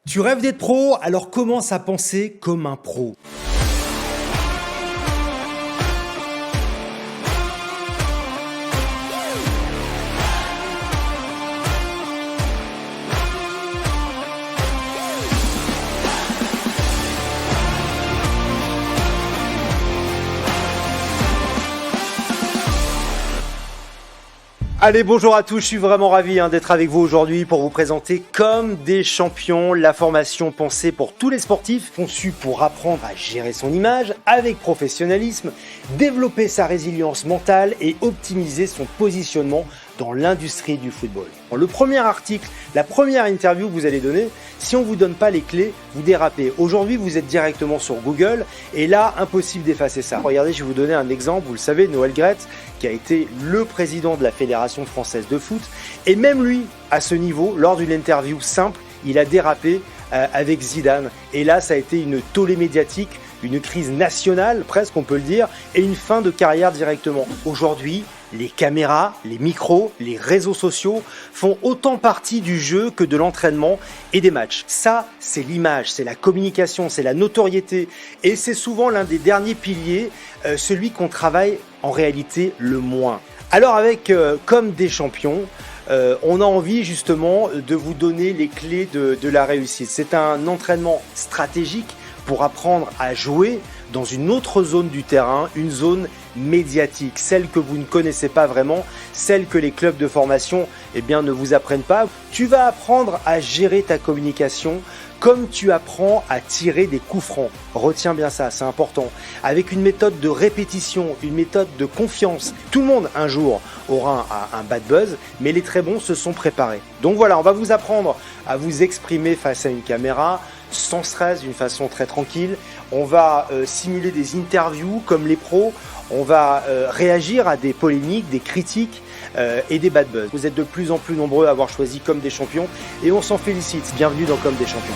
Tu rêves d'être pro, alors commence à penser comme un pro. Allez, bonjour à tous, je suis vraiment ravi d'être avec vous aujourd'hui pour vous présenter Comme des champions, la formation pensée pour tous les sportifs, conçue pour apprendre à gérer son image avec professionnalisme, développer sa résilience mentale et optimiser son positionnement dans l'industrie du football. Le premier article, la première interview que vous allez donner, si on ne vous donne pas les clés, vous dérapez. Aujourd'hui, vous êtes directement sur Google et là, impossible d'effacer ça. Regardez, je vais vous donner un exemple. Vous le savez, Noël Graët, qui a été le président de la Fédération française de foot, et même lui, à ce niveau, lors d'une interview simple, il a dérapé avec Zidane. Et là, ça a été une tollée médiatique, une crise nationale, presque on peut le dire, et une fin de carrière directement. Aujourd'hui, les caméras, les micros, les réseaux sociaux font autant partie du jeu que de l'entraînement et des matchs. Ça, c'est l'image, c'est la communication, c'est la notoriété. Et c'est souvent l'un des derniers piliers, celui qu'on travaille en réalité le moins. Alors avec Comme des champions, on a envie justement de vous donner les clés de la réussite. C'est un entraînement stratégique pour apprendre à jouer dans une autre zone du terrain, une zone médiatique, celle que vous ne connaissez pas vraiment, celle que les clubs de formation ne vous apprennent pas. Tu vas apprendre à gérer ta communication comme tu apprends à tirer des coups francs. Retiens bien ça, c'est important. Avec une méthode de répétition, une méthode de confiance. Tout le monde un jour aura un bad buzz, mais les très bons se sont préparés. Donc voilà, on va vous apprendre à vous exprimer face à une caméra, sans stress, d'une façon très tranquille. On va simuler des interviews comme les pros. On va réagir à des polémiques, des critiques et des bad buzz. Vous êtes de plus en plus nombreux à avoir choisi Comme des champions et on s'en félicite. Bienvenue dans Comme des champions.